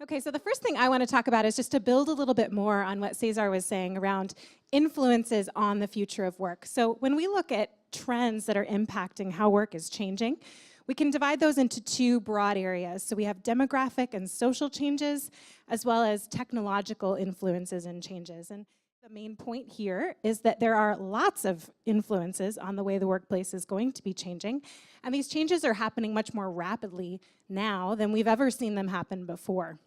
Okay, so the first thing I want to talk about is just to build a little bit more on what Cesar was saying around influences on the future of work. So when we look at trends that are impacting how work is changing, we can divide those into two broad areas. So we have demographic and social changes, as well as technological influences and changes. And the main point here is that there are lots of influences on the way the workplace is going to be changing, and these changes are happening much more rapidly now than we've ever seen them happen before.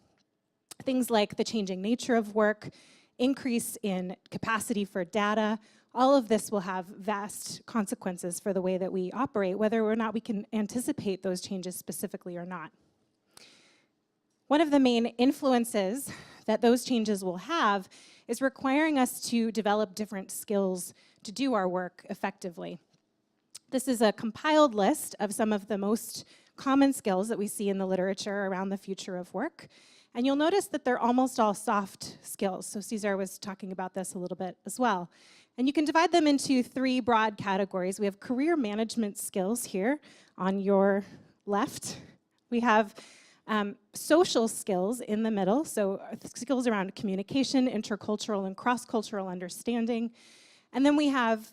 Things like the changing nature of work, increase in capacity for data, all of this will have vast consequences for the way that we operate, whether or not we can anticipate those changes specifically or not. One of the main influences that those changes will have is requiring us to develop different skills to do our work effectively. This is a compiled list of some of the most common skills that we see in the literature around the future of work. And you'll notice that they're almost all soft skills. So Cesar was talking about this a little bit as well. And you can divide them into three broad categories. We have career management skills here on your left. We have social skills in the middle, so skills around communication, intercultural and cross-cultural understanding. And then we have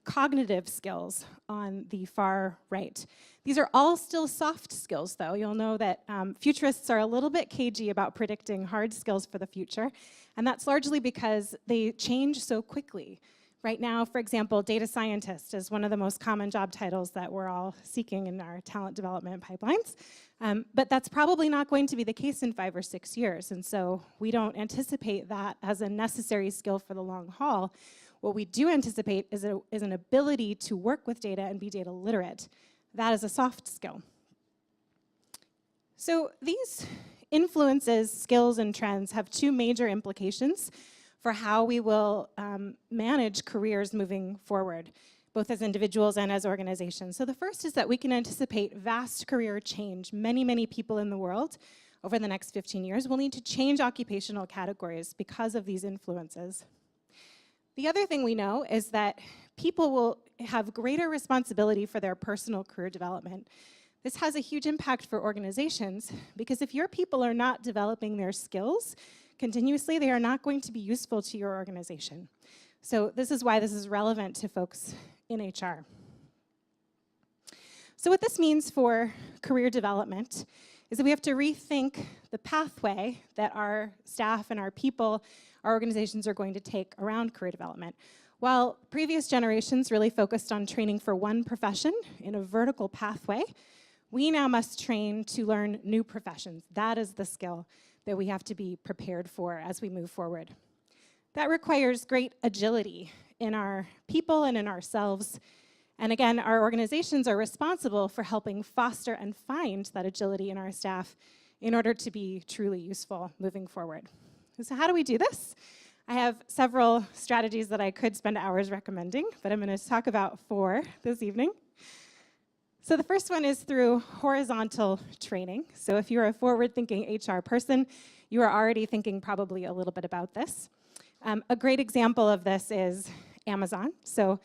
cognitive skills on the far right. These are all still soft skills, though. You'll know that futurists are a little bit cagey about predicting hard skills for the future, and that's largely because they change so quickly. Right now, for example, data scientist is one of the most common job titles that we're all seeking in our talent development pipelines. But that's probably not going to be the case in 5 or 6 years, and so we don't anticipate that as a necessary skill for the long haul. What we do anticipate is an ability to work with data and be data literate. That is a soft skill. So these influences, skills, and trends have two major implications for how we will manage careers moving forward, both as individuals and as organizations. So the first is that we can anticipate vast career change. Many, many people in the world over the next 15 years will need to change occupational categories because of these influences. The other thing we know is that people will have greater responsibility for their personal career development. This has a huge impact for organizations because if your people are not developing their skills continuously, they are not going to be useful to your organization. So this is why this is relevant to folks in HR. So what this means for career development is that we have to rethink the pathway that our staff and our people, our organizations are going to take around career development. While previous generations really focused on training for one profession in a vertical pathway, we now must train to learn new professions. That is the skill that we have to be prepared for as we move forward. That requires great agility in our people and in ourselves. And again, our organizations are responsible for helping foster and find that agility in our staff in order to be truly useful moving forward. So how do we do this? I have several strategies that I could spend hours recommending, but I'm going to talk about 4 this evening. So the first one is through horizontal training. So if you're a forward-thinking HR person, you are already thinking probably a little bit about this. A great example of this is Amazon. So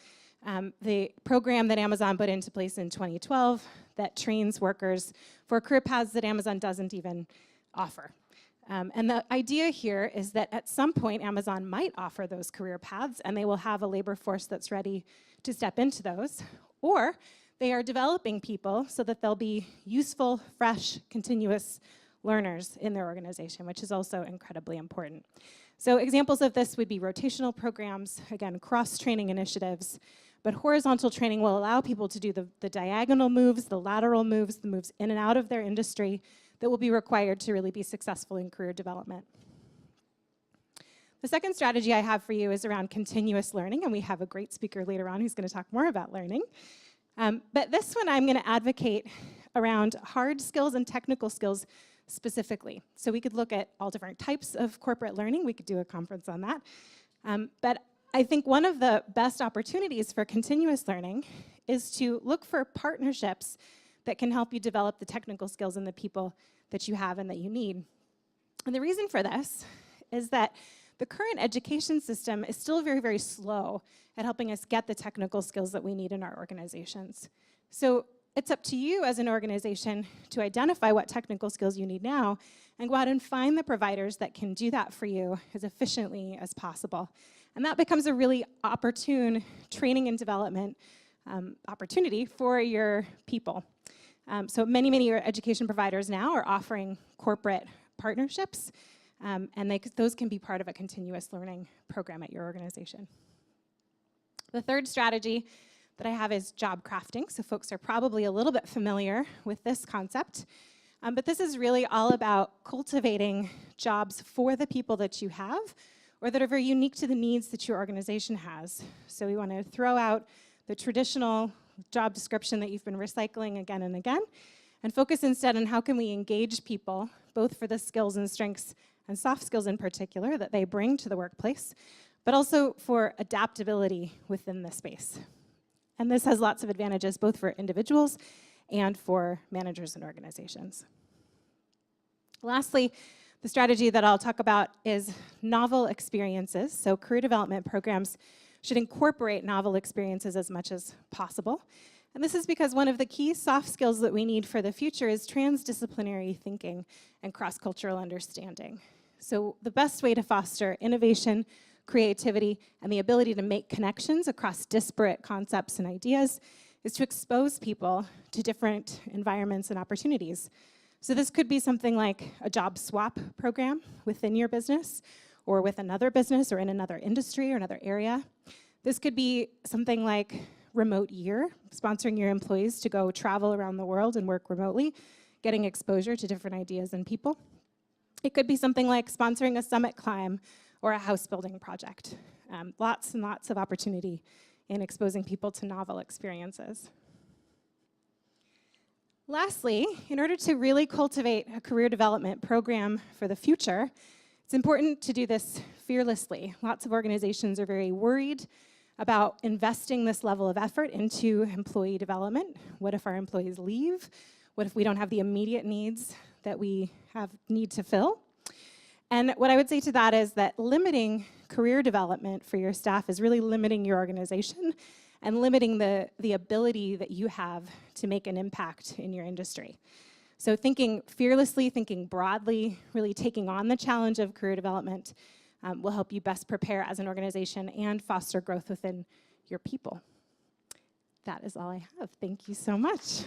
the program that Amazon put into place in 2012 that trains workers for career paths that Amazon doesn't even offer. And the idea here is that at some point, Amazon might offer those career paths, and they will have a labor force that's ready to step into those. Or they are developing people so that they'll be useful, fresh, continuous learners in their organization, which is also incredibly important. So examples of this would be rotational programs, again, cross-training initiatives, but horizontal training will allow people to do the diagonal moves, the lateral moves, the moves in and out of their industry that will be required to really be successful in career development. The second strategy I have for you is around continuous learning, and we have a great speaker later on who's going to talk more about learning. But this one I'm going to advocate around hard skills and technical skills specifically. So we could look at all different types of corporate learning. We could do a conference on that. But I think one of the best opportunities for continuous learning is to look for partnerships that can help you develop the technical skills and the people that you have and that you need. And the reason for this is that the current education system is still very, very slow at helping us get the technical skills that we need in our organizations. So it's up to you as an organization to identify what technical skills you need now and go out and find the providers that can do that for you as efficiently as possible. And that becomes a really opportune training and development opportunity for your people. So many education providers now are offering corporate partnerships, and those can be part of a continuous learning program at your organization. The third strategy that I have is job crafting. So folks are probably a little bit familiar with this concept. But this is really all about cultivating jobs for the people that you have or that are very unique to the needs that your organization has. So we want to throw out the traditional job description that you've been recycling again and again and focus instead on how can we engage people, both for the skills and strengths and soft skills in particular that they bring to the workplace, but also for adaptability within the space. And this has lots of advantages both for individuals and for managers and organizations. Lastly, the strategy that I'll talk about is novel experiences. So career development programs should incorporate novel experiences as much as possible. And this is because one of the key soft skills that we need for the future is transdisciplinary thinking and cross-cultural understanding. So the best way to foster innovation, creativity, and the ability to make connections across disparate concepts and ideas is to expose people to different environments and opportunities. So this could be something like a job swap program within your business or with another business or in another industry or another area. This could be something like Remote Year, sponsoring your employees to go travel around the world and work remotely, getting exposure to different ideas and people. It could be something like sponsoring a summit climb or a house building project. Lots and lots of opportunity in exposing people to novel experiences. Lastly, in order to really cultivate a career development program for the future, it's important to do this fearlessly. Lots of organizations are very worried about investing this level of effort into employee development. What if our employees leave? What if we don't have the immediate needs that we need to fill? And what I would say to that is that limiting career development for your staff is really limiting your organization and limiting the ability that you have to make an impact in your industry. So thinking fearlessly, thinking broadly, really taking on the challenge of career development will help you best prepare as an organization and foster growth within your people. That is all I have. Thank you so much.